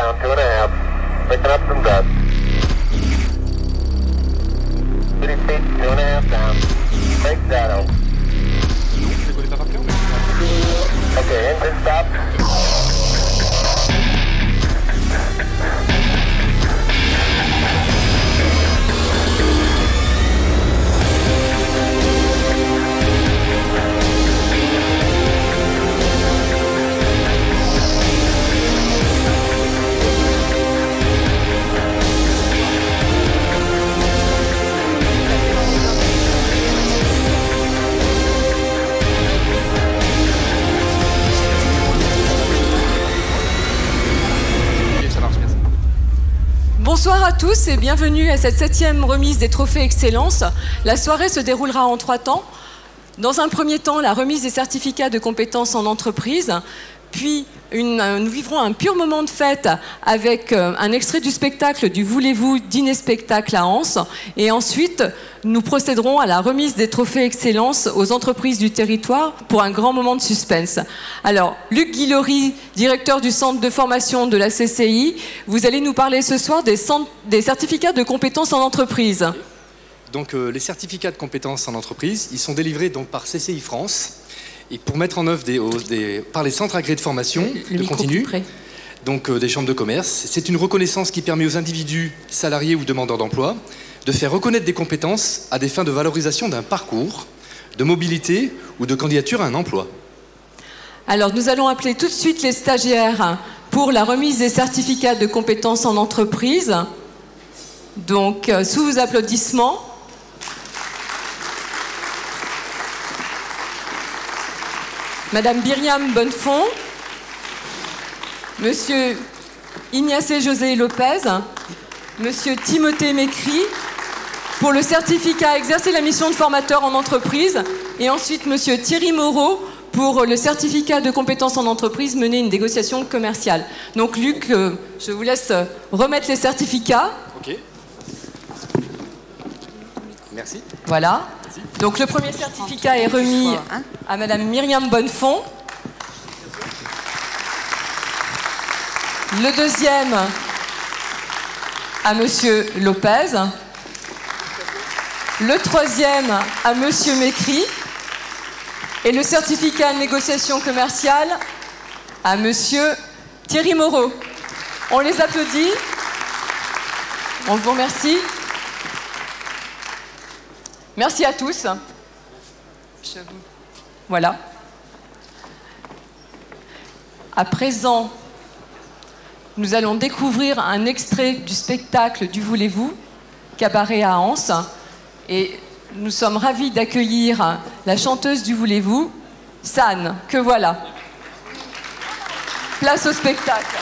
down, 2.5. Picking up some dust. 30 feet, 2.5 down. Break shadow. Okay, engine stop. Bonsoir à tous et bienvenue à cette 7e remise des trophées Excellence. La soirée se déroulera en 3 temps. Dans un premier temps, la remise des certificats de compétences en entreprise. Puis, nous vivrons un pur moment de fête avec un extrait du spectacle du Voulez-vous Dîner Spectacle à Anse. Et ensuite, nous procéderons à la remise des trophées Excellence aux entreprises du territoire pour un grand moment de suspense. Alors, Luc Guillory, directeur du centre de formation de la CCI, vous allez nous parler ce soir des certificats de compétences en entreprise. Donc, les certificats de compétences en entreprise, ils sont délivrés donc, par CCI France. Et pour mettre en œuvre par les centres agréés de formation de continu, donc des chambres de commerce, c'est une reconnaissance qui permet aux individus, salariés ou demandeurs d'emploi, de faire reconnaître des compétences à des fins de valorisation d'un parcours, de mobilité ou de candidature à un emploi. Alors nous allons appeler tout de suite les stagiaires pour la remise des certificats de compétences en entreprise. Donc sous vos applaudissements. Madame Myriam Bonnefond, Monsieur Ignacé José Lopez, Monsieur Timothée Mécry, pour le certificat exercer la mission de formateur en entreprise, et ensuite Monsieur Thierry Moreau, pour le certificat de compétences en entreprise, mener une négociation commerciale. Donc Luc, je vous laisse remettre les certificats. Ok. Merci. Voilà. Donc le premier certificat est remis à Madame Myriam Bonnefond. Le deuxième à Monsieur Lopez. Le troisième à Monsieur Mécry. Et le certificat de négociation commerciale à Monsieur Thierry Moreau. On les applaudit. On vous remercie. Merci à tous. Voilà. À présent, nous allons découvrir un extrait du spectacle du Voulez-vous, cabaret à Anse. Et nous sommes ravis d'accueillir la chanteuse du Voulez-vous, San, que voilà. Place au spectacle.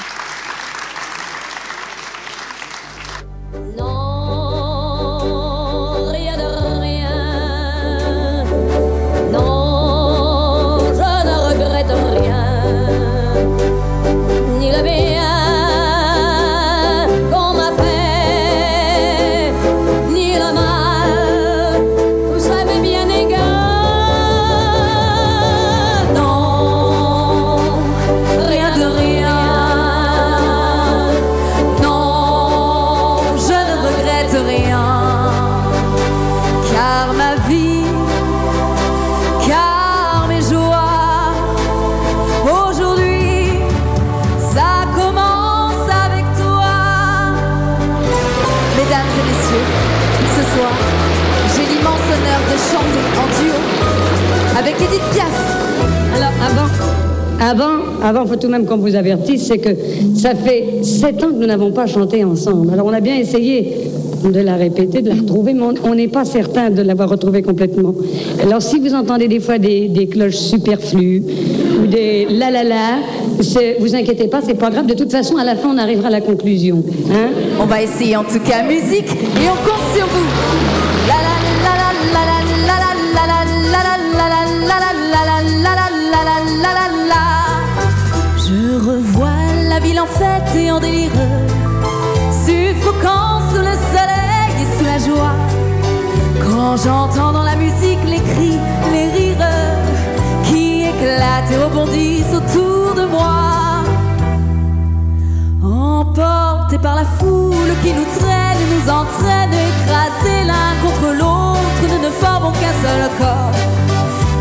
Avec Edith Piaf. Alors, avant, faut tout de même qu'on vous avertisse, c'est que ça fait 7 ans que nous n'avons pas chanté ensemble. Alors, on a bien essayé de la répéter, de la retrouver, mais on n'est pas certain de l'avoir retrouvée complètement. Alors, si vous entendez des fois des cloches superflues ou des la, vous inquiétez pas, c'est pas grave. De toute façon, à la fin, on arrivera à la conclusion. Hein? On va essayer en tout cas musique et on compte sur vous. La la la la la la la la la la la la la la. Je revois la ville en fête et en délire, suffocant sous le soleil et sous la joie. Quand j'entends dans la musique les cris, les rires qui éclatent et rebondissent autour de moi. En emportés par la foule qui nous traîne et nous entraîne, écrasés l'un contre l'autre, nous ne formons qu'un seul corps.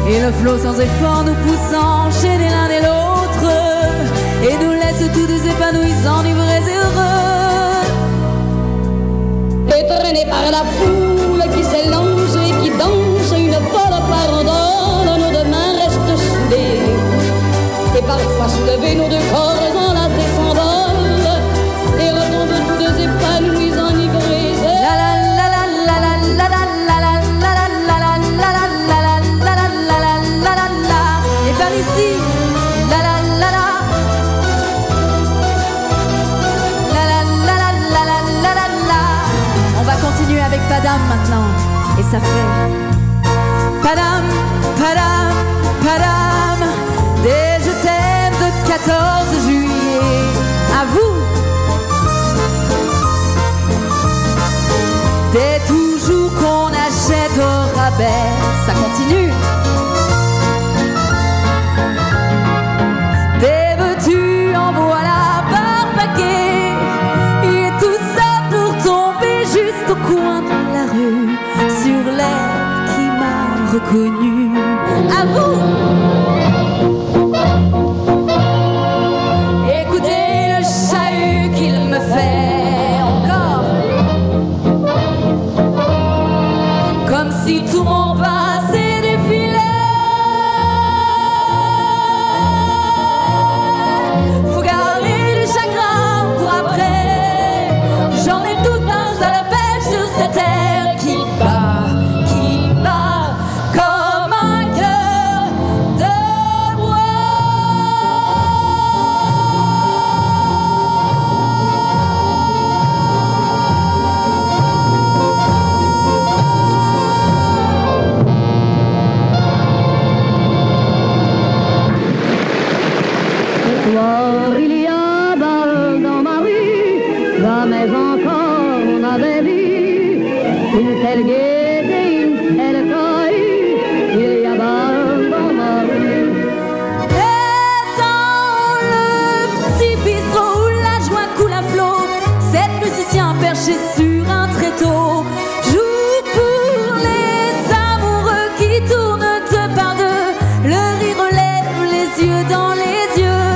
Et le flot sans effort nous pousse à enchaîner l'un et l'autre et nous laisse tous deux épanouis, enivrés et heureux. Étraînés par la foule qui s'élance et qui danse une folle farandole, nos deux mains restent soudées et parfois soulevés, nos deux corps enlacés s'envolent et retombent tous deux épanouis, enivrés. La la la la la la la la la la la la la la la la la. Et par ici, la la la la. On va continuer avec Padam maintenant. Et ça fait Padam, Padam, Padam. Des je t'aime de 14 juillet. À vous. Des toujours qu'on achète au rabais. Ça continue. Des veux-tu en voilà par paquet. Et tout ça pour tomber juste au coin de la rue, sur l'air qui m'a reconnu. À vous. Écoutez le chahut qu'il me fait encore, comme si tout mon passé défilait. Faut garder du chagrin pour après. J'en ai tout un salopette sur cette terre qui bat comme un cœur de bois. Soir, il y a bal dans ma rue, jamais encore on avait vu une telle gaieté, une telle cohue. Il y a bal dans ma rue. Et dans le petit bistrot où la joie coule à flot, sept musiciens perchés sur un tréteau jouent pour les amoureux qui tournent deux par deux. Le rire relève les yeux dans les yeux.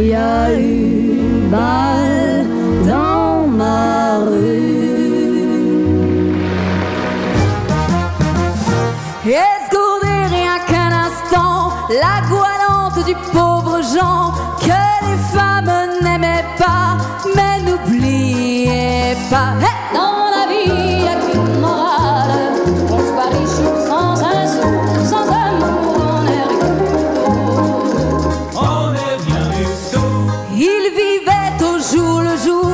Il y a eu bal dans ma rue. Escourdez rien qu'un instant la goualante du pauvre Jean que les femmes n'aimaient pas, mais n'oubliez pas. Hey! Dans la vie, il n'y a qu'une morale. On soit riche ou sans un sou, sans amour, on est rigolo. Il vivait au jour le jour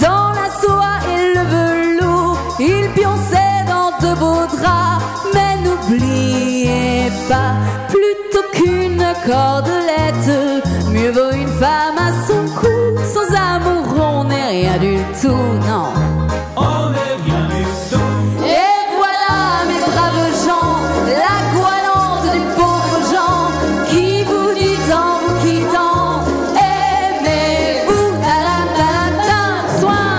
dans la soie et le velours. Il pionçait dans de beaux draps, mais n'oubliez pas, plutôt qu'une cordelette, mieux vaut une femme à son cou. Sans amour, on n'est rien du tout, non. Et voilà, mes braves gens, la goualante des pauvres gens qui vous dit en vous quittant, aimez-vous, ta-la-ta-la-ta, soin.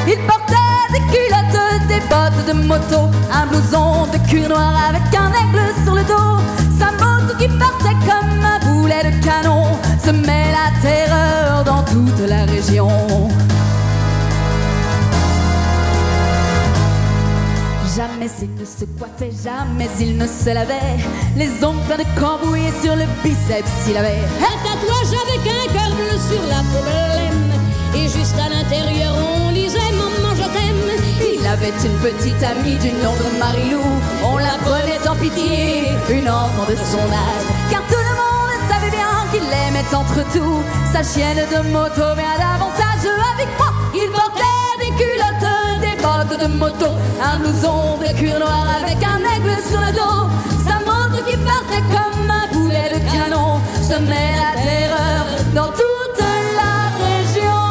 Il portait des culottes, des bottes de moto, un blouson de cuir noir avec un aigle sur le dos. Sa moto qui partait comme un boulet de canon semait la terreur dans toute la région. Jamais il ne se coiffait, jamais il ne se lavait, les ongles pleins de cambouis sur le biceps il avait Un tatouage avec un cœur bleu sur la peau blême. Et juste à l'intérieur on lisait Maman je t'aime. Il avait une petite amie du nom de Marilou. On la prenait en pitié, une enfant de son âge, car tout le monde savait bien qu'il aimait entre tout sa chienne de moto bien davantage. Avec moi, il portait des culottes, des bottes de moto, un blouson de cuir noir avec un aigle sur le dos. Sa moto qui partait comme un boulet de canon semait la terreur dans toute la région.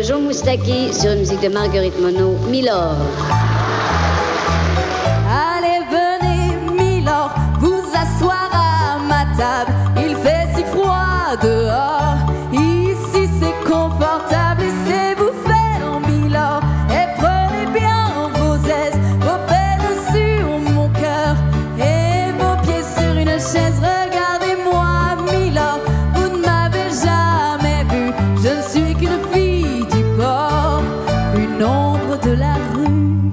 Joe Moustaki sur une musique de Marguerite Monod, Milord. Allez, venez, Milord, vous asseoir à ma table. Il fait si froid dehors, ici c'est confortable. Laissez-vous faire, Milord, et prenez bien vos aises, vos peines sur mon cœur et vos pieds sur une chaise. Regardez-moi, Milord, vous ne m'avez jamais vu. Je ne suis qu'une fille du port, une ombre de la rue.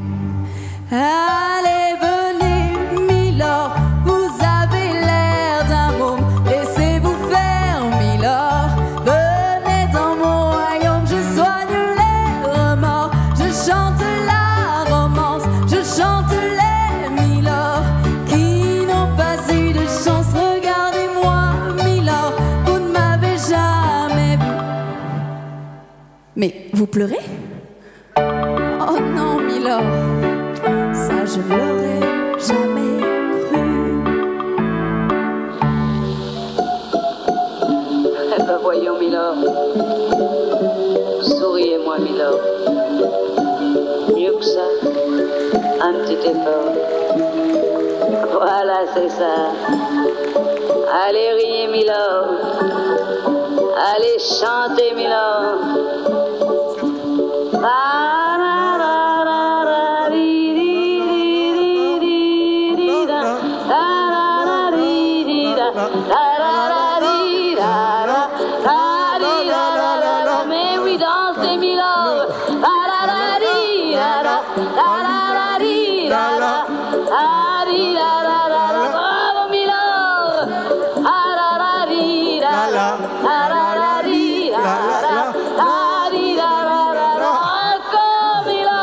Allez, venez, Milord, vous avez l'air d'un môme. Laissez-vous faire, Milord, venez dans mon royaume. Je soigne les remords, je chante la romance, je chante les Milord qui n'ont pas eu de chance. Regardez-moi, Milord, vous ne m'avez jamais vu. Mais vous pleurez? Oh non, Milord, ça je ne l'aurais jamais cru. Eh ben voyons, Milord. Souriez-moi, Milord. Mieux que ça, un petit effort. Voilà, c'est ça. Allez, riez, Milord. Allez, chantez, Milord. Mais oui, dansez, Milord. Bravo, Milord. Encore, Milord.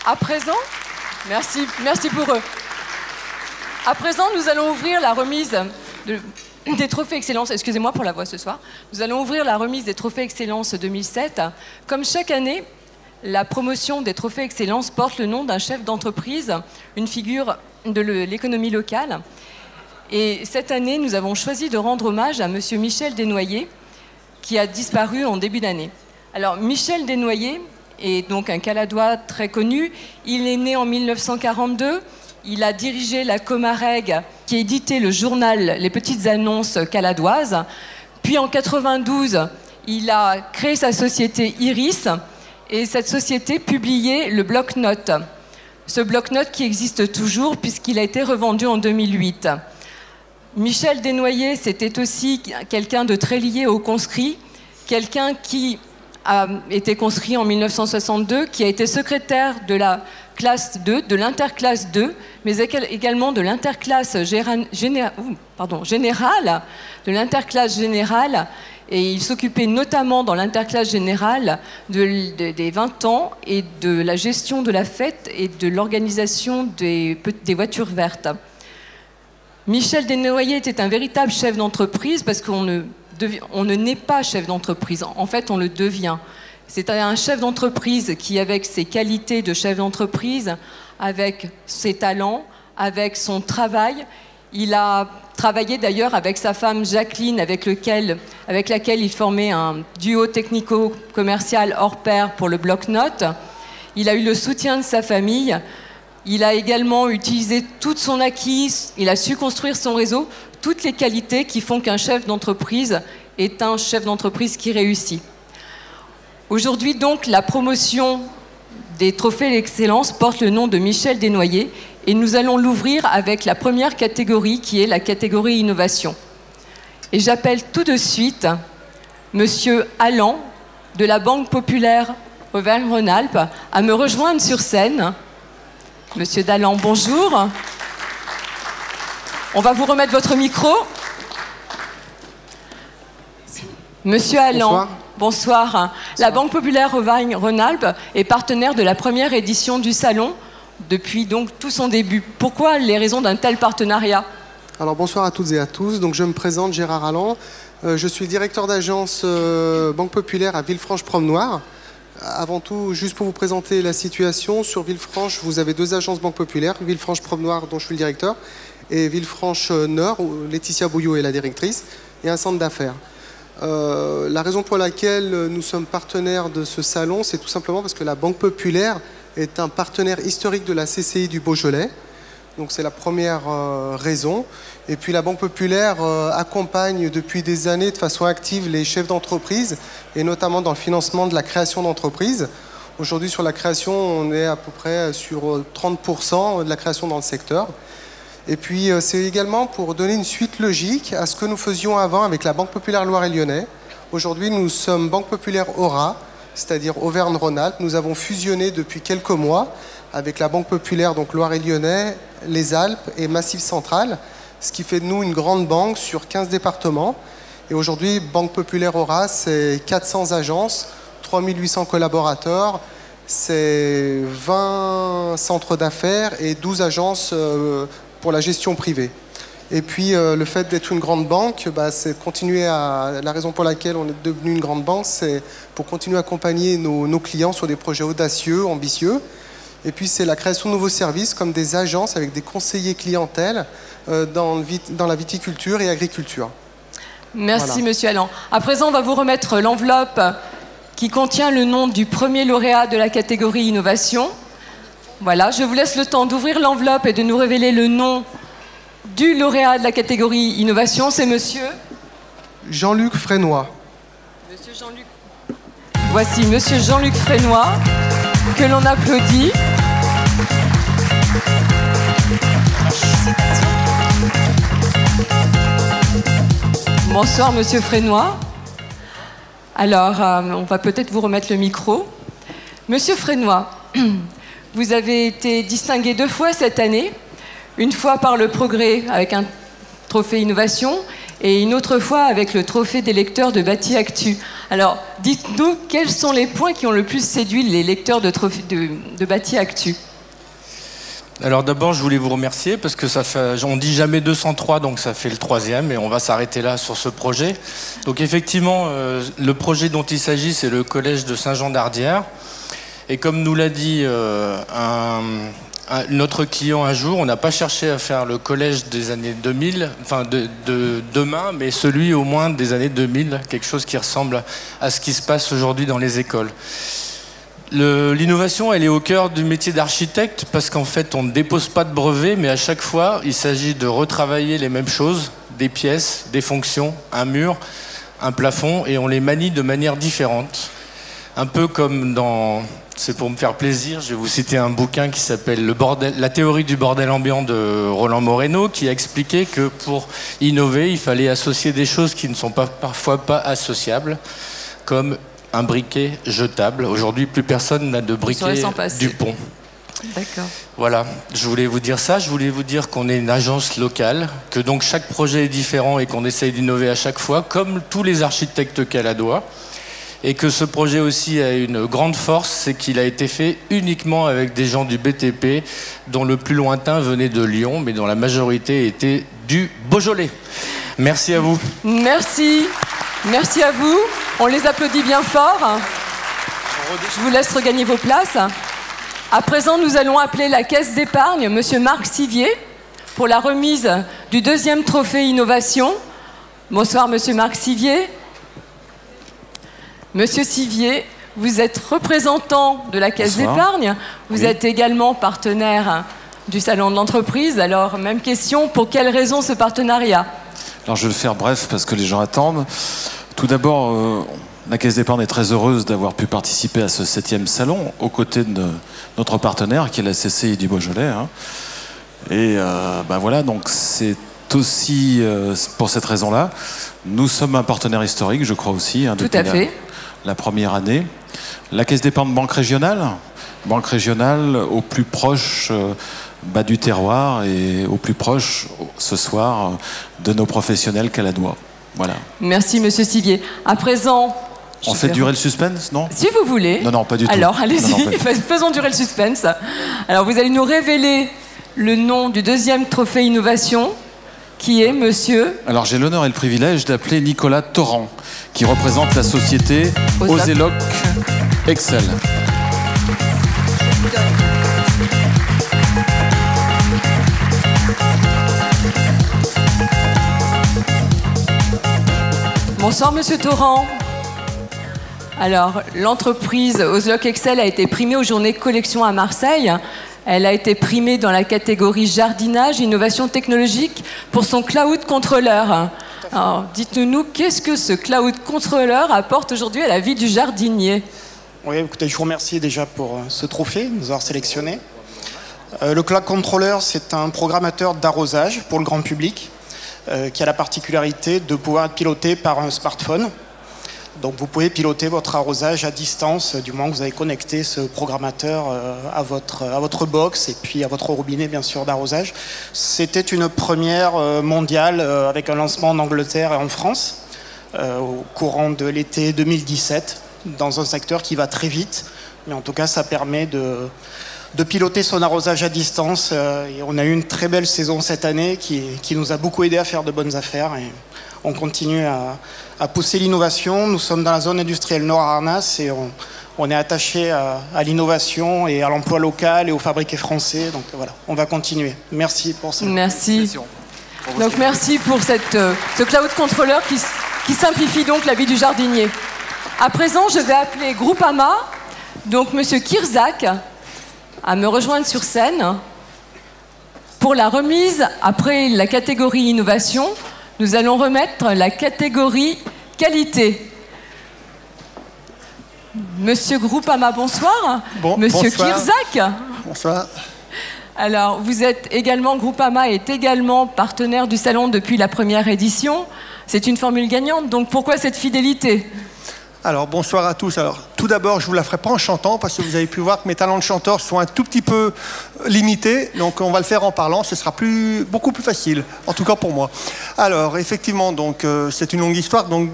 À présent, merci pour eux. À présent, nous allons ouvrir la remise des trophées Excellence. Excusez-moi pour la voix ce soir. Nous allons ouvrir la remise des trophées Excellence 2007. Comme chaque année, la promotion des trophées Excellence porte le nom d'un chef d'entreprise, une figure de l'économie locale. Et cette année, nous avons choisi de rendre hommage à monsieur Michel Desnoyers, qui a disparu en début d'année. Alors, Michel Desnoyers est donc un Caladois très connu. Il est né en 1942. Il a dirigé la Comareg, qui éditait le journal Les Petites Annonces caladoises. Puis en 1992, il a créé sa société Iris. Et cette société publiait le bloc-notes. Ce bloc-notes qui existe toujours puisqu'il a été revendu en 2008. Michel Desnoyers, c'était aussi quelqu'un de très lié aux conscrits, quelqu'un qui a été conscrit en 1962, qui a été secrétaire de la classe 2, de l'interclasse 2, mais également de l'interclasse générale, de l'interclasse générale, et il s'occupait notamment dans l'interclasse générale des 20 ans et de la gestion de la fête et de l'organisation des voitures vertes. Michel Desnoyers était un véritable chef d'entreprise parce qu'on ne naît pas chef d'entreprise, en fait on le devient. C'est un chef d'entreprise qui, avec ses qualités de chef d'entreprise, avec ses talents, avec son travail, il a travaillé d'ailleurs avec sa femme Jacqueline, avec laquelle il formait un duo technico-commercial hors pair pour le bloc-notes. Il a eu le soutien de sa famille. Il a également utilisé tout son acquis. Il a su construire son réseau, toutes les qualités qui font qu'un chef d'entreprise est un chef d'entreprise qui réussit. Aujourd'hui donc, la promotion des trophées d'excellence porte le nom de Michel Desnoyers et nous allons l'ouvrir avec la première catégorie qui est la catégorie innovation. Et j'appelle tout de suite Monsieur Allan de la Banque Populaire Auvergne-Rhône-Alpes à me rejoindre sur scène. Monsieur Dallan, bonjour. On va vous remettre votre micro. Monsieur Allan, bonsoir. La Banque Populaire Auvergne-Rhône-Alpes est partenaire de la première édition du salon depuis donc tout son début. Pourquoi les raisons d'un tel partenariat? Alors bonsoir à toutes et à tous. Donc, je me présente, Gérard Allan. Je suis directeur d'agence Banque Populaire à Villefranche-Promenoir. Avant tout, juste pour vous présenter la situation, sur Villefranche, vous avez deux agences Banque Populaire, Villefranche-Promenoir, dont je suis le directeur, et Villefranche-Nord, où Laetitia Bouillot est la directrice, et un centre d'affaires. La raison pour laquelle nous sommes partenaires de ce salon, c'est tout simplement parce que la Banque Populaire est un partenaire historique de la CCI du Beaujolais. Donc c'est la première raison. Et puis la Banque Populaire accompagne depuis des années de façon active les chefs d'entreprise, et notamment dans le financement de la création d'entreprises. Aujourd'hui, sur la création, on est à peu près sur 30% de la création dans le secteur. Et puis c'est également pour donner une suite logique à ce que nous faisions avant avec la Banque Populaire Loire-et-Lyonnais. Aujourd'hui, nous sommes Banque Populaire Aura, c'est-à-dire Auvergne-Rhône-Alpes. Nous avons fusionné depuis quelques mois avec la Banque Populaire, donc Loire-et-Lyonnais, les Alpes et Massif Central, ce qui fait de nous une grande banque sur 15 départements. Et aujourd'hui, Banque Populaire Aura, c'est 400 agences, 3800 collaborateurs, c'est 20 centres d'affaires et 12 agences pour la gestion privée. Et puis le fait d'être une grande banque, c'est continuer à... La raison pour laquelle on est devenu une grande banque, c'est pour continuer à accompagner nos clients sur des projets audacieux, ambitieux. Et puis c'est la création de nouveaux services comme des agences avec des conseillers clientèle dans la viticulture et agriculture. Merci voilà. Monsieur Allan. À présent, on va vous remettre l'enveloppe qui contient le nom du premier lauréat de la catégorie innovation. Voilà, je vous laisse le temps d'ouvrir l'enveloppe et de nous révéler le nom du lauréat de la catégorie innovation. C'est Monsieur Jean-Luc Frénois. Monsieur Jean-Luc. Voici Monsieur Jean-Luc Frénois, que l'on applaudit. Bonsoir Monsieur Frénois. Alors, on va peut-être vous remettre le micro. Monsieur Frénois, vous avez été distingué 2 fois cette année. Une fois par le Progrès avec un trophée innovation et une autre fois avec le trophée des lecteurs de Bâti Actu. Alors, dites-nous, quels sont les points qui ont le plus séduit les lecteurs de Bâti Actu? Alors d'abord, je voulais vous remercier parce que ça fait, on dit jamais 203, donc ça fait le 3e et on va s'arrêter là sur ce projet. Donc effectivement, le projet dont il s'agit, c'est le collège de Saint-Jean-d'Ardières. Et comme nous l'a dit notre client un jour, on n'a pas cherché à faire le collège des années 2000, enfin de demain, mais celui au moins des années 2000, quelque chose qui ressemble à ce qui se passe aujourd'hui dans les écoles. L'innovation, elle est au cœur du métier d'architecte parce qu'en fait, on ne dépose pas de brevet, mais à chaque fois, il s'agit de retravailler les mêmes choses, des pièces, des fonctions, un mur, un plafond, et on les manie de manière différente. Un peu comme dans... C'est pour me faire plaisir, je vais vous citer un bouquin qui s'appelle La théorie du bordel ambiant de Roland Moreno, qui a expliqué que pour innover, il fallait associer des choses qui ne sont parfois pas associables, comme un briquet jetable. Aujourd'hui, plus personne n'a de briquet Dupont. D'accord. Voilà, je voulais vous dire ça. Je voulais vous dire qu'on est une agence locale, que donc chaque projet est différent et qu'on essaye d'innover à chaque fois, comme tous les architectes caladois. Et que ce projet aussi a une grande force, c'est qu'il a été fait uniquement avec des gens du BTP, dont le plus lointain venait de Lyon, mais dont la majorité était du Beaujolais. Merci à vous. Merci. Merci à vous. On les applaudit bien fort. Je vous laisse regagner vos places. À présent, nous allons appeler la Caisse d'épargne, Monsieur Marc Sivier, pour la remise du 2e trophée Innovation. Bonsoir, Monsieur Marc Sivier. Monsieur Sivier, vous êtes représentant de la Caisse d'épargne. Vous êtes également partenaire du Salon de l'entreprise. Alors, même question, pour quelle raison ce partenariat? Alors, je vais le faire bref parce que les gens attendent. Tout d'abord, la Caisse d'épargne est très heureuse d'avoir pu participer à ce 7e salon aux côtés de notre partenaire qui est la CCI du Beaujolais. Hein. Et voilà, donc c'est aussi pour cette raison-là. Nous sommes un partenaire historique, je crois aussi, hein, depuis la première année. La Caisse d'épargne Banque régionale au plus proche du terroir et au plus proche ce soir de nos professionnels caladois. Voilà. Merci, Monsieur Sivier. À présent... On fait durer le suspense, non? Si vous voulez. Non, pas du tout. Alors, allez-y, faisons durer le suspense. Alors, vous allez nous révéler le nom du 2e trophée Innovation, qui est Monsieur... Alors, j'ai l'honneur et le privilège d'appeler Nicolas Torrent, qui représente la société Ozeloc Excel. Bonsoir, Monsieur Torrent. Alors, l'entreprise Ozeloc Excel a été primée aux Journées Collection à Marseille. Elle a été primée dans la catégorie jardinage, innovation technologique pour son cloud controller. Alors, dites-nous, qu'est-ce que ce cloud controller apporte aujourd'hui à la vie du jardinier? Oui, écoutez, je vous remercie déjà pour ce trophée, nous avoir sélectionné. Le cloud controller, c'est un programmateur d'arrosage pour le grand public qui a la particularité de pouvoir être piloté par un smartphone. Donc vous pouvez piloter votre arrosage à distance du moment que vous avez connecté ce programmateur à votre box et puis à votre robinet bien sûr d'arrosage. C'était une première mondiale avec un lancement en Angleterre et en France au courant de l'été 2017 dans un secteur qui va très vite. Mais en tout cas ça permet de piloter son arrosage à distance et on a eu une très belle saison cette année qui nous a beaucoup aidé à faire de bonnes affaires et on continue à pousser l'innovation. Nous sommes dans la zone industrielle Nord-Arnas et on est attaché à l'innovation et à l'emploi local et aux fabriqués français. Donc voilà, on va continuer. Merci pour ça. Merci. Donc merci pour ce cloud controller qui simplifie donc la vie du jardinier. À présent, je vais appeler Groupama, donc Monsieur Kirzac, à me rejoindre sur scène pour la remise. Après la catégorie innovation, nous allons remettre la catégorie qualité. Monsieur Groupama, bonsoir. Monsieur Kirzac. Bonsoir. Alors, vous êtes également, Groupama est également partenaire du salon depuis la première édition. C'est une formule gagnante, donc pourquoi cette fidélité? Alors, bonsoir à tous. Alors, tout d'abord, je ne vous la ferai pas en chantant parce que vous avez pu voir que mes talents de chanteur sont un tout petit peu limités. Donc, on va le faire en parlant. Ce sera beaucoup plus facile, en tout cas pour moi. Alors, effectivement, donc, c'est une longue histoire. Donc,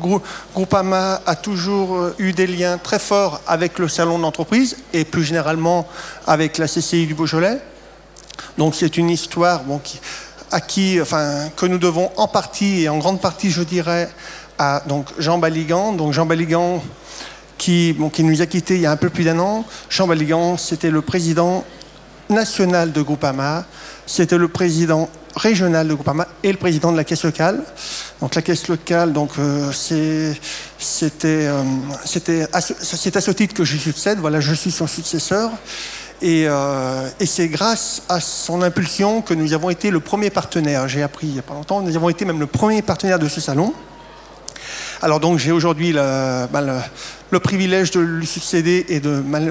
Groupama a toujours eu des liens très forts avec le salon de l'entreprise et plus généralement avec la CCI du Beaujolais. Donc, c'est une histoire que nous devons en partie et en grande partie, je dirais, à donc, Jean Baligan. Donc Jean Baligan qui nous a quittés il y a un peu plus d'un an. Jean Baligan, c'était le président national de Groupama, c'était le président régional de Groupama et le président de la caisse locale. Donc la caisse locale, c'est à ce titre que je succède. Voilà, je suis son successeur. Et c'est grâce à son impulsion que nous avons été le premier partenaire. J'ai appris il n'y a pas longtemps, nous avons été même le premier partenaire de ce salon. Alors donc j'ai aujourd'hui le privilège de lui succéder et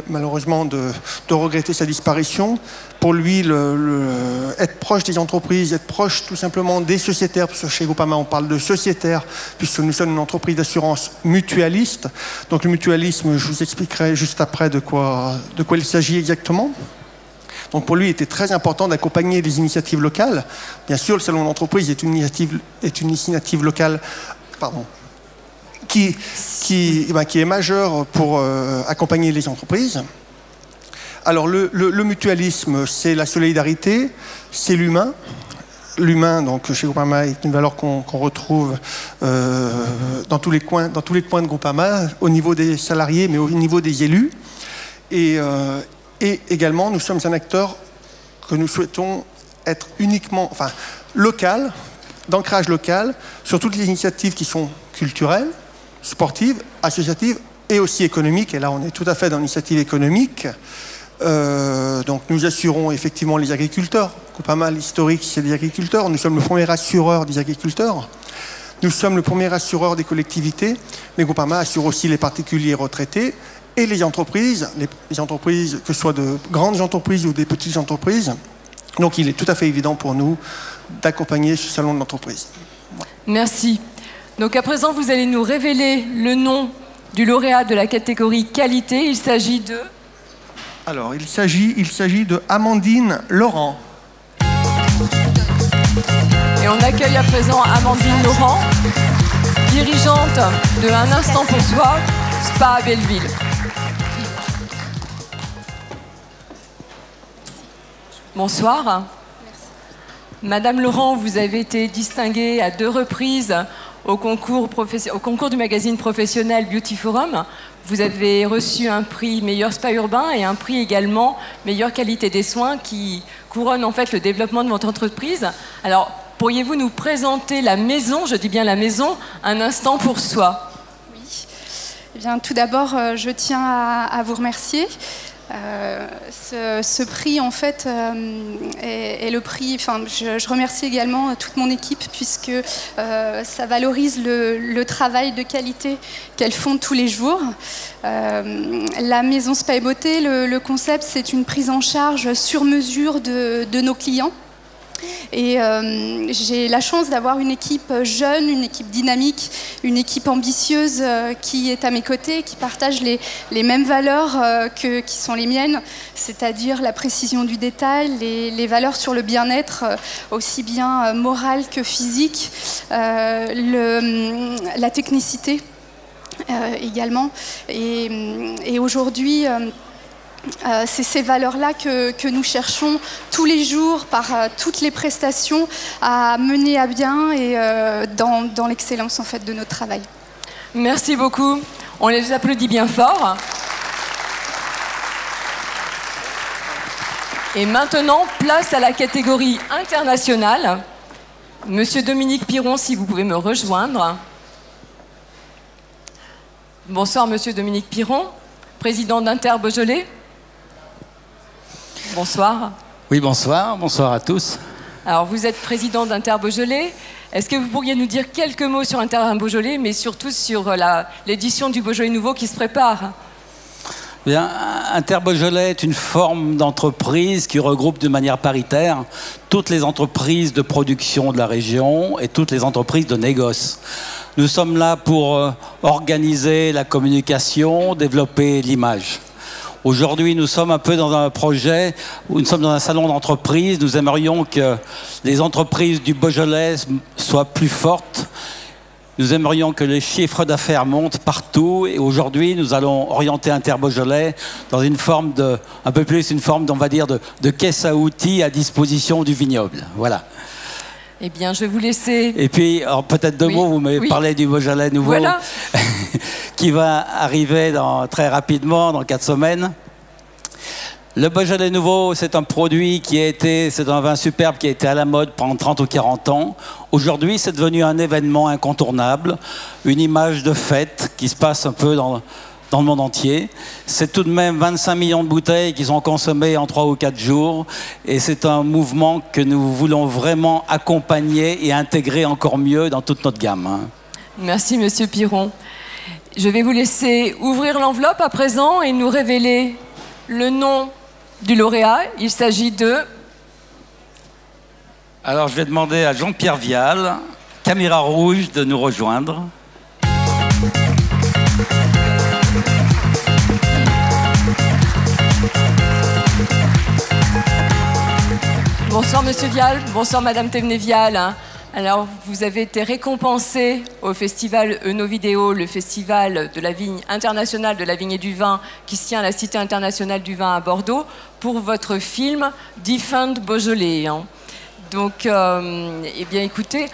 malheureusement de regretter sa disparition. Pour lui, être proche des entreprises, être proche tout simplement des sociétaires, parce que chez Groupama on parle de sociétaires, puisque nous sommes une entreprise d'assurance mutualiste. Donc le mutualisme, je vous expliquerai juste après de quoi il s'agit exactement. Donc pour lui, il était très important d'accompagner les initiatives locales. Bien sûr, le salon d'entreprise est une initiative locale, qui est majeur pour accompagner les entreprises. Alors le mutualisme, c'est la solidarité, c'est l'humain. L'humain, donc chez Groupama, est une valeur qu'on retrouve dans tous les coins de Groupama, au niveau des salariés, mais au niveau des élus. Et également, nous sommes un acteur que nous souhaitons être uniquement, local, d'ancrage local, sur toutes les initiatives qui sont culturelles, sportives, associatives et aussi économiques. Et là, on est tout à fait dans l'initiative économique. Donc, nous assurons effectivement les agriculteurs. Groupama, l'historique, c'est les agriculteurs. Nous sommes le premier assureur des agriculteurs. Nous sommes le premier assureur des collectivités. Mais Groupama assure aussi les particuliers retraités et les entreprises, que ce soit de grandes entreprises ou des petites entreprises. Donc, il est tout à fait évident pour nous d'accompagner ce salon de l'entreprise. Merci. Donc à présent, vous allez nous révéler le nom du lauréat de la catégorie qualité. Il s'agit de... Alors, il s'agit de Amandine Laurent. Et on accueille à présent Amandine Laurent, dirigeante de Un Instant pour Soi, Spa à Belleville. Bonsoir. Merci. Madame Laurent, vous avez été distinguée à 2 reprises au concours du magazine professionnel Beauty Forum. Vous avez reçu un prix meilleur spa urbain et un prix également meilleure qualité des soins qui couronne en fait le développement de votre entreprise. Alors, pourriez-vous nous présenter la maison, je dis bien la maison, Un Instant pour Soi? Oui. Eh bien, tout d'abord, je tiens à vous remercier. Ce prix, en fait, est le prix... je remercie également toute mon équipe puisque ça valorise le travail de qualité qu'elles font tous les jours. La maison Spa et Beauté, le concept, c'est une prise en charge sur mesure de nos clients. Et j'ai la chance d'avoir une équipe jeune, une équipe dynamique, une équipe ambitieuse qui est à mes côtés, qui partage les mêmes valeurs qui sont les miennes, c'est-à-dire la précision du détail, les valeurs sur le bien-être, aussi bien moral que physique, la technicité également. Et aujourd'hui... c'est ces valeurs-là que nous cherchons tous les jours par toutes les prestations à mener à bien et dans l'excellence en fait de notre travail. Merci beaucoup. On les applaudit bien fort. Et maintenant, place à la catégorie internationale. Monsieur Dominique Piron, si vous pouvez me rejoindre. Bonsoir, Monsieur Dominique Piron, président d'Inter Beaujolais. Bonsoir. Oui, bonsoir. Bonsoir à tous. Alors, vous êtes président d'Inter Beaujolais. Est-ce que vous pourriez nous dire quelques mots sur Inter Beaujolais, mais surtout sur l'édition du Beaujolais Nouveau qui se prépare? Bien, Inter-Beaujolais est une forme d'entreprise qui regroupe de manière paritaire toutes les entreprises de production de la région et toutes les entreprises de négoce. Nous sommes là pour organiser la communication, développer l'image. Aujourd'hui, nous sommes un peu dans un projet où nous sommes dans un salon d'entreprise. Nous aimerions que les entreprises du Beaujolais soient plus fortes. Nous aimerions que les chiffres d'affaires montent partout. Et aujourd'hui, nous allons orienter Inter-Beaujolais dans une forme un peu plus une forme, on va dire, de caisse à outils à disposition du vignoble. Voilà. Eh bien, je vais vous laisser... Et puis, peut-être deux mots, vous m'avez parlé du Beaujolais nouveau, voilà. qui va arriver très rapidement, dans 4 semaines. Le Beaujolais nouveau, c'est un produit c'est un vin superbe qui a été à la mode pendant 30 ou 40 ans. Aujourd'hui, c'est devenu un événement incontournable, une image de fête qui se passe un peu dans le monde entier. C'est tout de même 25 millions de bouteilles qui sont consommées en 3 ou 4 jours. Et c'est un mouvement que nous voulons vraiment accompagner et intégrer encore mieux dans toute notre gamme. Hein. Merci, Monsieur Piron. Je vais vous laisser ouvrir l'enveloppe à présent et nous révéler le nom du lauréat. Il s'agit de... Alors, je vais demander à Jean-Pierre Vial, caméra rouge, de nous rejoindre. Bonsoir Monsieur Vial, bonsoir Madame Thévenet-Vial. Alors, vous avez été récompensé au festival Enovideo, le festival de la vigne internationale de la vigne et du vin qui se tient à la Cité internationale du vin à Bordeaux pour votre film Defend Beaujolais. Donc, eh bien écoutez,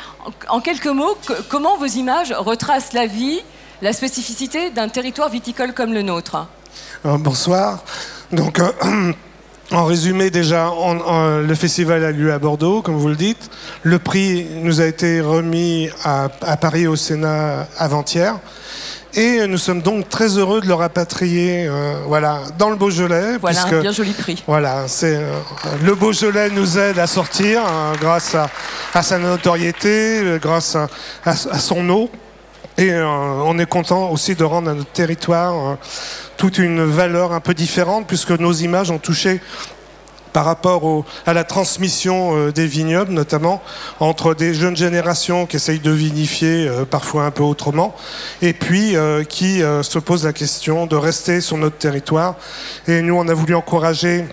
en quelques mots, comment vos images retracent la vie, la spécificité d'un territoire viticole comme le nôtre? Bonsoir. Donc, en résumé, déjà, le festival a lieu à Bordeaux, comme vous le dites. Le prix nous a été remis à Paris au Sénat avant-hier. Et nous sommes donc très heureux de le rapatrier voilà, dans le Beaujolais. Voilà, puisque, un bien joli prix. Voilà, le Beaujolais nous aide à sortir grâce à sa notoriété, grâce à son eau. Et on est content aussi de rendre à notre territoire toute une valeur un peu différente, puisque nos images ont touché par rapport à la transmission des vignobles, notamment entre des jeunes générations qui essayent de vinifier parfois un peu autrement, et puis qui se posent la question de rester sur notre territoire. Et nous, on a voulu encourager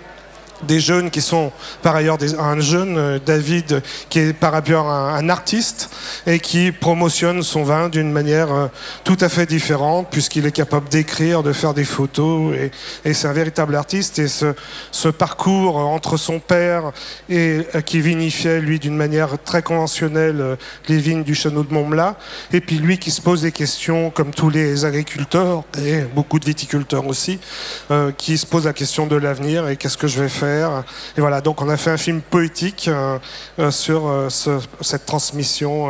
des jeunes qui sont par ailleurs un jeune David qui est par ailleurs un artiste et qui promotionne son vin d'une manière tout à fait différente, puisqu'il est capable d'écrire, de faire des photos, et c'est un véritable artiste. Et ce parcours entre son père et qui vinifiait lui d'une manière très conventionnelle les vignes du Château de Montmela, et puis lui qui se pose des questions comme tous les agriculteurs et beaucoup de viticulteurs aussi, qui se pose la question de l'avenir et qu'est-ce que je vais faire. Et voilà, donc on a fait un film poétique sur cette transmission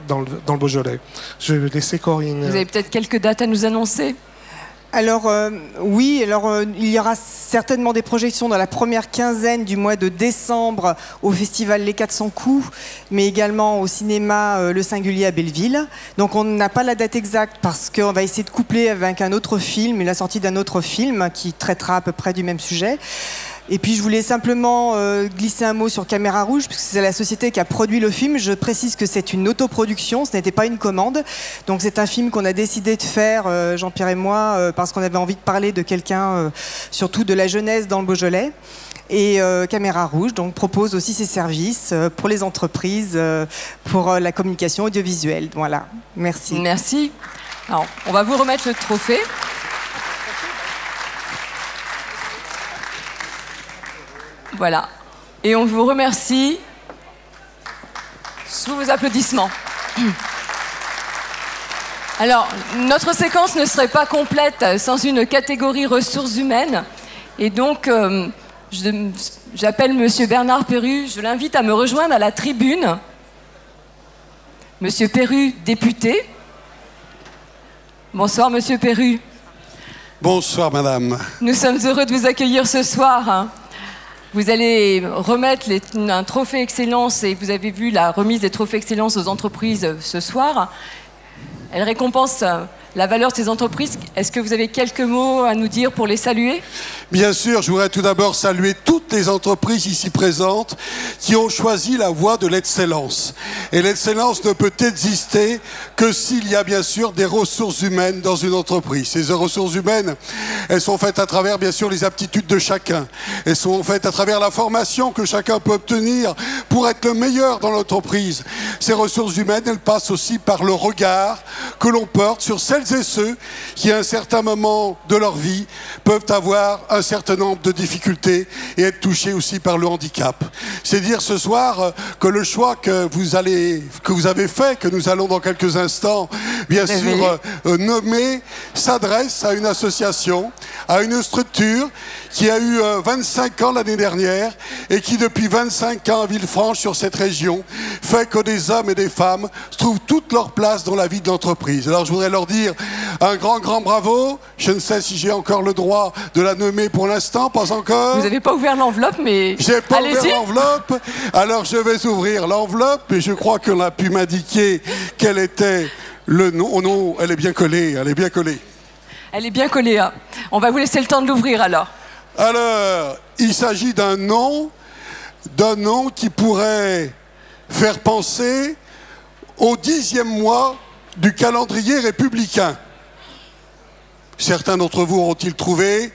dans le Beaujolais. Je vais laisser Corinne. Vous avez peut-être quelques dates à nous annoncer ? Alors oui, il y aura certainement des projections dans la première quinzaine du mois de décembre au festival Les 400 coups, mais également au cinéma Le Singulier à Belleville. Donc on n'a pas la date exacte parce qu'on va essayer de coupler avec un autre film, la sortie d'un autre film qui traitera à peu près du même sujet. Et puis je voulais simplement glisser un mot sur Caméra Rouge, puisque c'est la société qui a produit le film. Je précise que c'est une autoproduction, ce n'était pas une commande. Donc c'est un film qu'on a décidé de faire, Jean-Pierre et moi, parce qu'on avait envie de parler de quelqu'un, surtout de la jeunesse dans le Beaujolais. Et Caméra Rouge donc, propose aussi ses services pour les entreprises, pour la communication audiovisuelle. Voilà, merci. Merci. Alors, on va vous remettre le trophée. Voilà. Et on vous remercie sous vos applaudissements. Alors, notre séquence ne serait pas complète sans une catégorie ressources humaines. Et donc, j'appelle Monsieur Bernard Perru. Je l'invite à me rejoindre à la tribune. Monsieur Perru, député. Bonsoir, Monsieur Perru. Bonsoir, madame. Nous sommes heureux de vous accueillir ce soir. Vous allez remettre un trophée Excellence, et vous avez vu la remise des trophées Excellence aux entreprises ce soir. Elle récompense la valeur de ces entreprises. Est-ce que vous avez quelques mots à nous dire pour les saluer? Bien sûr, je voudrais tout d'abord saluer toutes les entreprises ici présentes qui ont choisi la voie de l'excellence. Et l'excellence ne peut exister que s'il y a bien sûr des ressources humaines dans une entreprise. Ces ressources humaines, elles sont faites à travers bien sûr les aptitudes de chacun. Elles sont faites à travers la formation que chacun peut obtenir pour être le meilleur dans l'entreprise. Ces ressources humaines, elles passent aussi par le regard que l'on porte sur celles et ceux qui à un certain moment de leur vie peuvent avoir un certain nombre de difficultés et être touchés aussi par le handicap. C'est dire ce soir que le choix que vous avez fait, que nous allons dans quelques instants bien sûr nommer, s'adresse à une association, à une structure qui a eu 25 ans l'année dernière et qui depuis 25 ans à Villefranche sur cette région fait que des hommes et des femmes trouvent toute leur place dans la vie de l'entreprise. Alors je voudrais leur dire un grand bravo. Je ne sais si j'ai encore le droit de la nommer pour l'instant, pas encore. Vous n'avez pas ouvert l'enveloppe, mais j'ai pas ouvert l'enveloppe, alors je vais ouvrir l'enveloppe et je crois qu'on a pu m'indiquer quel était le nom. Oh non, elle est bien collée, elle est bien collée. Elle est bien collée, hein. On va vous laisser le temps de l'ouvrir alors. Alors, il s'agit d'un nom qui pourrait faire penser au 10e mois du calendrier républicain. Certains d'entre vous auront-ils trouvé?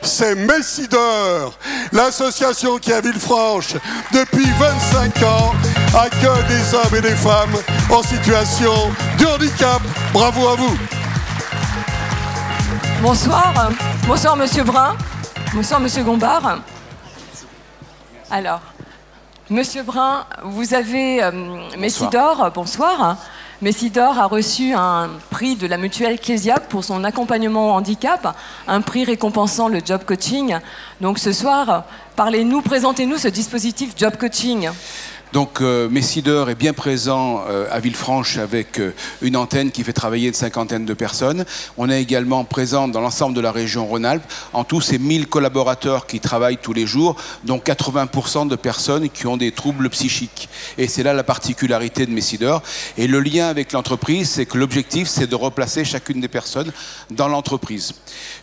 C'est Messidor, l'association qui à Villefranche, depuis 25 ans, accueille des hommes et des femmes en situation de handicap. Bravo à vous. Bonsoir. Bonsoir, Monsieur Brun. Bonsoir, Monsieur Gombard. Alors, Monsieur Brun, vous avez Messidor, bonsoir. Messidor a reçu un prix de la mutuelle Clésia pour son accompagnement au handicap, un prix récompensant le job coaching. Donc ce soir, parlez-nous, présentez-nous ce dispositif job coaching. Donc Messidor est bien présent à Villefranche avec une antenne qui fait travailler une cinquantaine de personnes. On est également présent dans l'ensemble de la région Rhône-Alpes. En tout, c'est 1000 collaborateurs qui travaillent tous les jours, dont 80% de personnes qui ont des troubles psychiques. Et c'est là la particularité de Messidor. Et le lien avec l'entreprise, c'est que l'objectif, c'est de replacer chacune des personnes dans l'entreprise.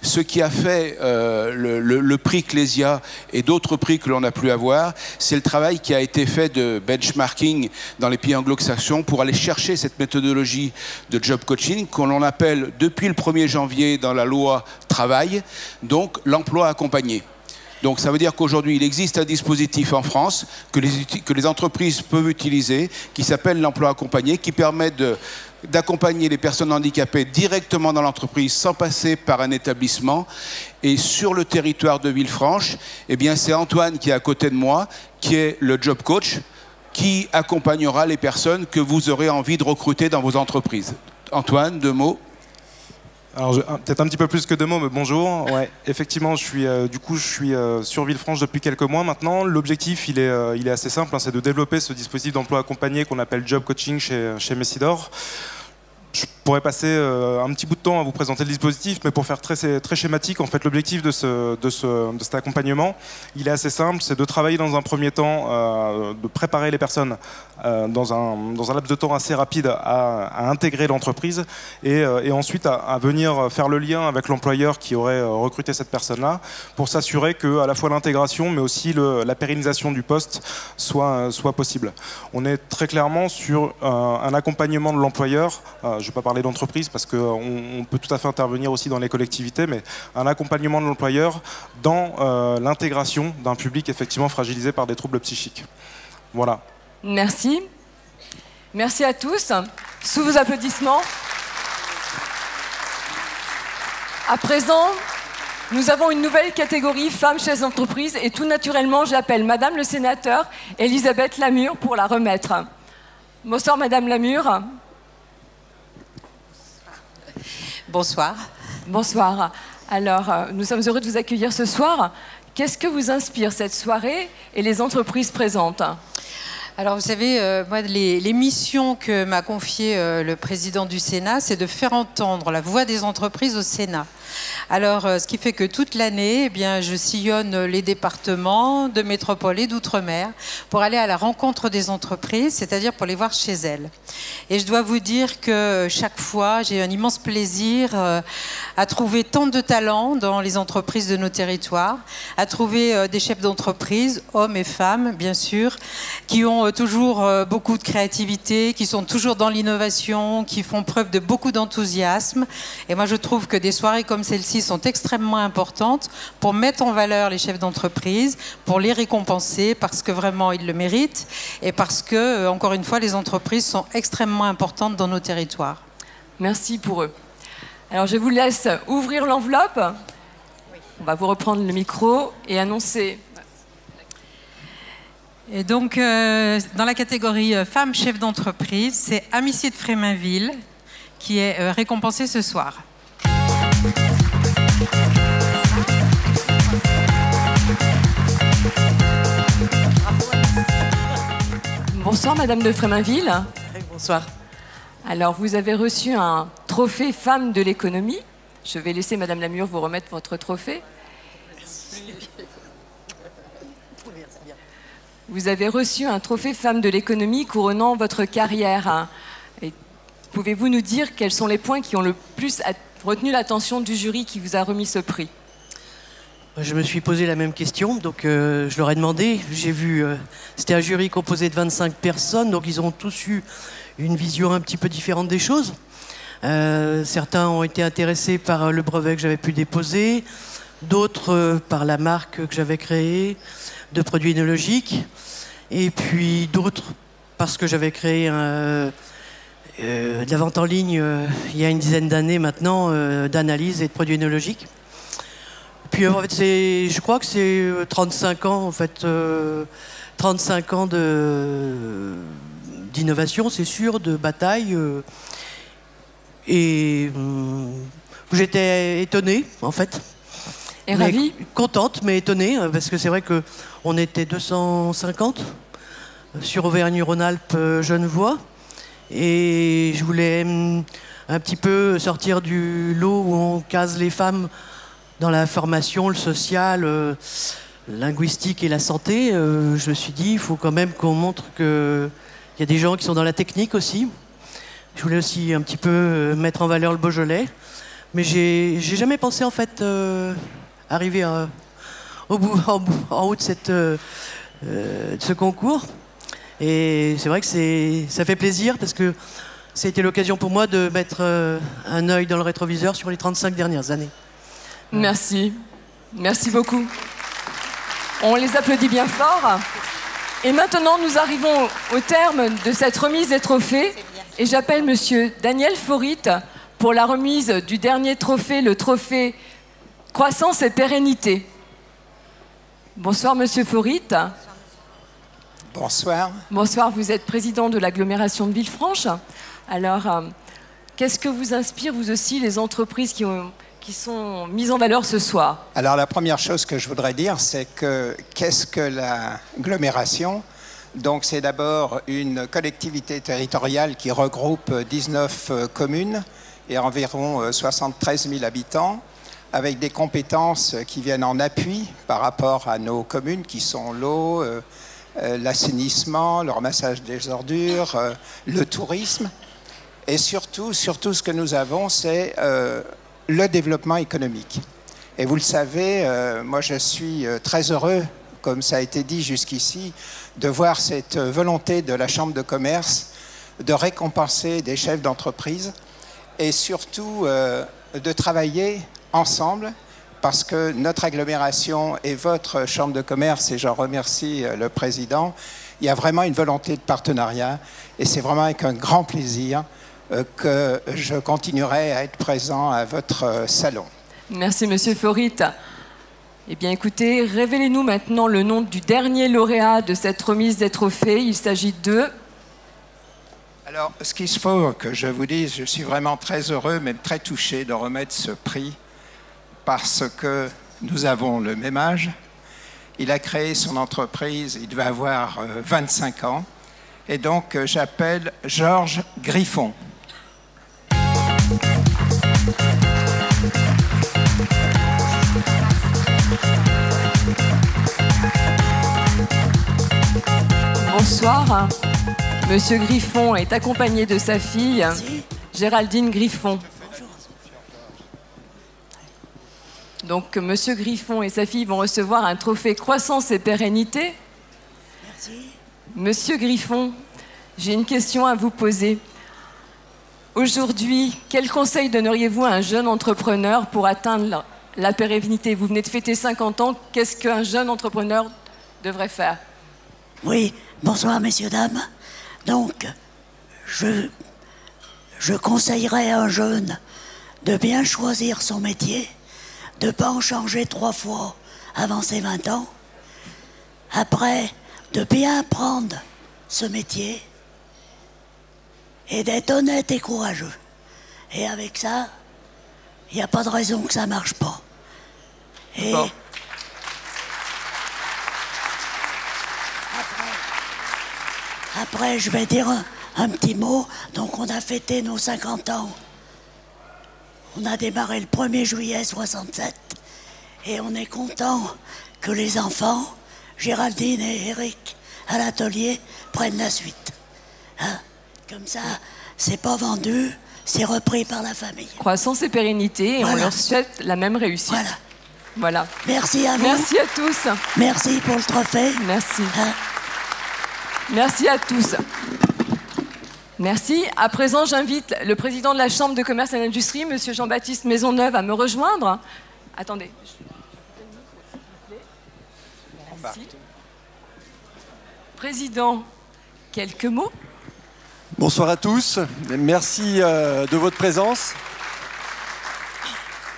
Ce qui a fait le prix Clésia et d'autres prix que l'on a pu avoir, c'est le travail qui a été fait de benchmarking dans les pays anglo-saxons pour aller chercher cette méthodologie de job coaching qu'on appelle depuis le 1er janvier dans la loi travail, donc l'emploi accompagné. Donc ça veut dire qu'aujourd'hui, il existe un dispositif en France que les entreprises peuvent utiliser qui s'appelle l'emploi accompagné, qui permet d'accompagner les personnes handicapées directement dans l'entreprise sans passer par un établissement. Et sur le territoire de Villefranche, eh bien, c'est Antoine qui est à côté de moi, qui est le job coach, qui accompagnera les personnes que vous aurez envie de recruter dans vos entreprises. Antoine, 2 mots. Alors peut-être un petit peu plus que 2 mots, mais bonjour. Ouais, effectivement, je suis sur Villefranche depuis quelques mois maintenant. L'objectif, il est assez simple, hein, c'est de développer ce dispositif d'emploi accompagné qu'on appelle job coaching chez Messidor. Je pourrais passer un petit bout de temps à vous présenter le dispositif, mais pour faire très schématique, en fait, l'objectif de cet accompagnement, il est assez simple, c'est de travailler dans un premier temps, de préparer les personnes dans un laps de temps assez rapide à intégrer l'entreprise et ensuite à venir faire le lien avec l'employeur qui aurait recruté cette personne-là pour s'assurer que à la fois l'intégration, mais aussi la pérennisation du poste soit possible. On est très clairement sur un accompagnement de l'employeur. Je ne vais pas parler d'entreprise parce qu'on peut tout à fait intervenir aussi dans les collectivités, mais un accompagnement de l'employeur dans l'intégration d'un public effectivement fragilisé par des troubles psychiques. Voilà. Merci. Merci à tous. Sous vos applaudissements. À présent, nous avons une nouvelle catégorie femmes chefs d'entreprise et tout naturellement, j'appelle Madame le sénateur Elisabeth Lamure pour la remettre. Bonsoir Madame Lamure. Bonsoir. Bonsoir. Alors, nous sommes heureux de vous accueillir ce soir. Qu'est-ce que vous inspire cette soirée et les entreprises présentes ? Alors, vous savez, moi, les missions que m'a confiées le président du Sénat, c'est de faire entendre la voix des entreprises au Sénat. Alors, ce qui fait que toute l'année, eh bien, je sillonne les départements de métropole et d'outre-mer pour aller à la rencontre des entreprises, c'est-à-dire pour les voir chez elles. Et je dois vous dire que chaque fois, j'ai un immense plaisir à trouver tant de talents dans les entreprises de nos territoires, à trouver des chefs d'entreprise, hommes et femmes, bien sûr, qui ont toujours beaucoup de créativité, qui sont toujours dans l'innovation, qui font preuve de beaucoup d'enthousiasme. Et moi, je trouve que des soirées comme celle-ci sont extrêmement importantes pour mettre en valeur les chefs d'entreprise, pour les récompenser parce que vraiment ils le méritent et parce que, encore une fois, les entreprises sont extrêmement importantes dans nos territoires. Merci pour eux. Alors, je vous laisse ouvrir l'enveloppe. On va vous reprendre le micro et annoncer. Et donc, dans la catégorie femmes chefs d'entreprise, c'est Amici de Fréminville qui est récompensée ce soir. Bonsoir, Madame de Fréminville. Bonsoir. Alors, vous avez reçu un trophée Femme de l'économie. Je vais laisser Madame Lamure vous remettre votre trophée. Vous avez reçu un trophée Femme de l'économie couronnant votre carrière. Pouvez-vous nous dire quels sont les points qui ont le plus retenu l'attention du jury qui vous a remis ce prix? Je me suis posé la même question, donc je leur ai demandé. J'ai vu, c'était un jury composé de 25 personnes, donc ils ont tous eu une vision un petit peu différente des choses. Certains ont été intéressés par le brevet que j'avais pu déposer, d'autres par la marque que j'avais créée de produits énologiques, et puis d'autres parce que j'avais créé de la vente en ligne il y a une dizaine d'années maintenant d'analyse et de produits énologiques. Puis en fait, je crois que c'est 35 ans en fait, 35 ans d'innovation, c'est sûr, de bataille, et j'étais étonnée en fait. Et ravie, contente mais étonnée parce que c'est vrai que on était 250 sur Auvergne-Rhône-Alpes Genevois. Et je voulais un petit peu sortir du lot où on case les femmes dans la formation, le social, linguistique et la santé. Je me suis dit, il faut quand même qu'on montre qu'il y a des gens qui sont dans la technique aussi. Je voulais aussi un petit peu mettre en valeur le Beaujolais. Mais j'ai jamais pensé en fait arriver en haut de ce concours. Et c'est vrai que ça fait plaisir parce que c'était l'occasion pour moi de mettre un œil dans le rétroviseur sur les 35 dernières années. Merci. Merci beaucoup. On les applaudit bien fort. Et maintenant, nous arrivons au terme de cette remise des trophées. Et j'appelle Monsieur Daniel Faurit pour la remise du dernier trophée, le trophée Croissance et Pérennité. Bonsoir, Monsieur Faurit. Bonsoir. Bonsoir, vous êtes président de l'agglomération de Villefranche. Alors, qu'est-ce que vous inspire, vous aussi, les entreprises qui sont mises en valeur ce soir? Alors, la première chose que je voudrais dire, c'est que qu'est-ce que l'agglomération? Donc, c'est d'abord une collectivité territoriale qui regroupe 19 communes et environ 73 000 habitants, avec des compétences qui viennent en appui par rapport à nos communes, qui sont l'eau, l'assainissement, le ramassage des ordures, le tourisme. Et surtout, ce que nous avons, c'est le développement économique. Et vous le savez, moi je suis très heureux, comme ça a été dit jusqu'ici, de voir cette volonté de la Chambre de commerce de récompenser des chefs d'entreprise et surtout de travailler ensemble, parce que notre agglomération et votre Chambre de commerce, et j'en remercie le Président, il y a vraiment une volonté de partenariat et c'est vraiment avec un grand plaisir que je continuerai à être présent à votre salon. Merci, Monsieur Faurit. Eh bien, écoutez, révélez-nous maintenant le nom du dernier lauréat de cette remise des trophées. Il s'agit de... Alors, ce qu'il faut que je vous dise, je suis vraiment très heureux, même très touché de remettre ce prix parce que nous avons le même âge. Il a créé son entreprise, il devait avoir 25 ans. Et donc, j'appelle Georges Griffon. soir. Monsieur Griffon est accompagné de sa fille, Géraldine Griffon. Donc, Monsieur Griffon et sa fille vont recevoir un trophée Croissance et Pérennité. Merci. Monsieur Griffon, j'ai une question à vous poser. Aujourd'hui, quel conseil donneriez-vous à un jeune entrepreneur pour atteindre la pérennité? Vous venez de fêter 50 ans, qu'est-ce qu'un jeune entrepreneur devrait faire? Oui, bonsoir messieurs, dames. Donc, je conseillerais à un jeune de bien choisir son métier, de ne pas en changer 3 fois avant ses 20 ans. Après, de bien apprendre ce métier et d'être honnête et courageux. Et avec ça, il n'y a pas de raison que ça ne marche pas. Et bon. Après, je vais dire un petit mot. Donc, on a fêté nos 50 ans. On a démarré le 1er juillet 67. Et on est content que les enfants, Géraldine et Eric, à l'atelier, prennent la suite. Hein? Comme ça, c'est pas vendu, c'est repris par la famille. Croissance et pérennité, et voilà. On leur souhaite la même réussite. Voilà. Voilà. Merci à vous. Merci à tous. Merci pour le trophée. Merci. Hein? Merci à tous. Merci. À présent, j'invite le président de la Chambre de commerce et d'industrie, monsieur Jean-Baptiste Maisonneuve, à me rejoindre. Attendez. Merci. Président, quelques mots? Bonsoir à tous. Merci de votre présence.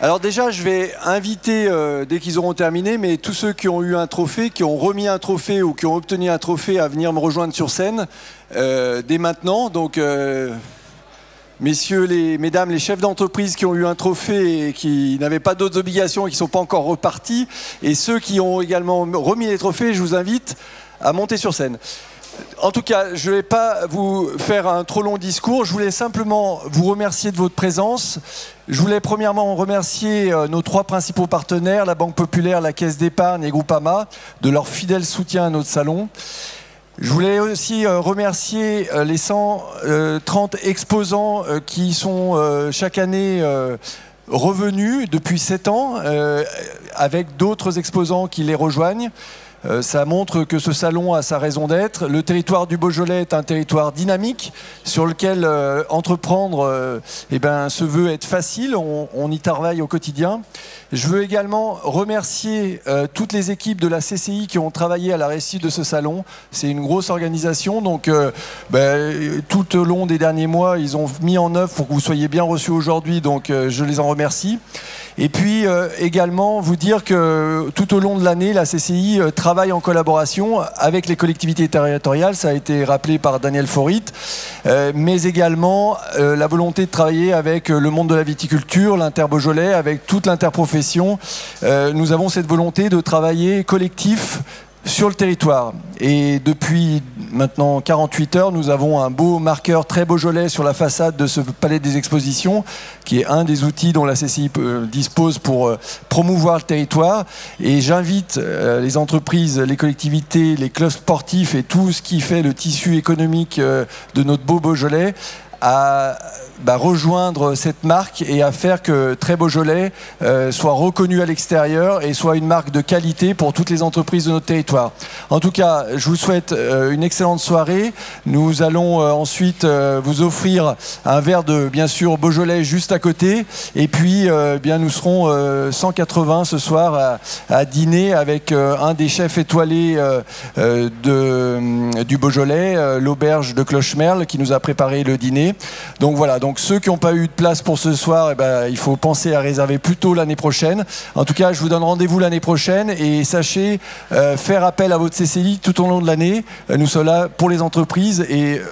Alors déjà, je vais inviter, dès qu'ils auront terminé, mais tous ceux qui ont eu un trophée, qui ont remis un trophée ou qui ont obtenu un trophée à venir me rejoindre sur scène dès maintenant. Donc, mesdames, les chefs d'entreprise qui ont eu un trophée et qui n'avaient pas d'autres obligations et qui ne sont pas encore repartis, et ceux qui ont également remis les trophées, je vous invite à monter sur scène. En tout cas, je ne vais pas vous faire un trop long discours. Je voulais simplement vous remercier de votre présence. Je voulais premièrement remercier nos 3 principaux partenaires, la Banque Populaire, la Caisse d'Épargne et Groupama, de leur fidèle soutien à notre salon. Je voulais aussi remercier les 130 exposants qui sont chaque année revenus depuis 7 ans, avec d'autres exposants qui les rejoignent. Ça montre que ce salon a sa raison d'être. Le territoire du Beaujolais est un territoire dynamique sur lequel entreprendre se veut être facile. On y travaille au quotidien. Je veux également remercier toutes les équipes de la CCI qui ont travaillé à la réussite de ce salon. C'est une grosse organisation, donc tout au long des derniers mois, ils ont mis en œuvre pour que vous soyez bien reçus aujourd'hui, donc je les en remercie. Et puis également vous dire que tout au long de l'année, la CCI travaille en collaboration avec les collectivités territoriales, ça a été rappelé par Daniel Forit, mais également la volonté de travailler avec le monde de la viticulture, l'Inter-Beaujolais, avec toute l'interprofession. Nous avons cette volonté de travailler collectif sur le territoire. Et depuis maintenant 48 heures, nous avons un beau marqueur très beaujolais sur la façade de ce palais des expositions, qui est un des outils dont la CCI dispose pour promouvoir le territoire. Et j'invite les entreprises, les collectivités, les clubs sportifs et tout ce qui fait le tissu économique de notre beau Beaujolais à rejoindre cette marque et à faire que Très Beaujolais soit reconnu à l'extérieur et soit une marque de qualité pour toutes les entreprises de notre territoire. En tout cas, je vous souhaite une excellente soirée. Nous allons ensuite vous offrir un verre de, bien sûr, Beaujolais juste à côté. Et puis, nous serons 180 ce soir à dîner avec un des chefs étoilés du Beaujolais, l'auberge de Clochemerle, qui nous a préparé le dîner. Donc voilà, donc ceux qui n'ont pas eu de place pour ce soir, il faut penser à réserver plus tôt l'année prochaine. En tout cas, je vous donne rendez-vous l'année prochaine et sachez faire appel à votre CCI tout au long de l'année. Nous sommes là pour les entreprises et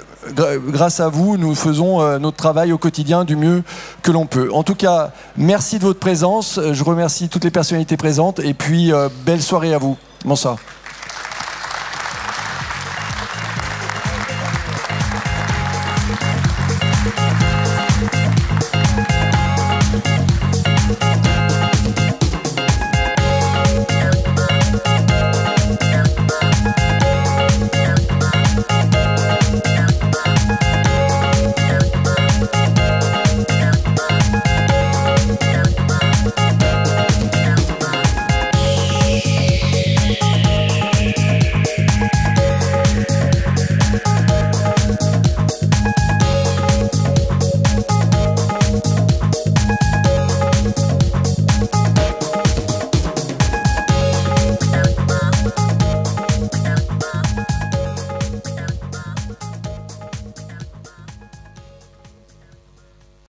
grâce à vous, nous faisons notre travail au quotidien du mieux que l'on peut. En tout cas, merci de votre présence. Je remercie toutes les personnalités présentes et puis belle soirée à vous. Bonsoir.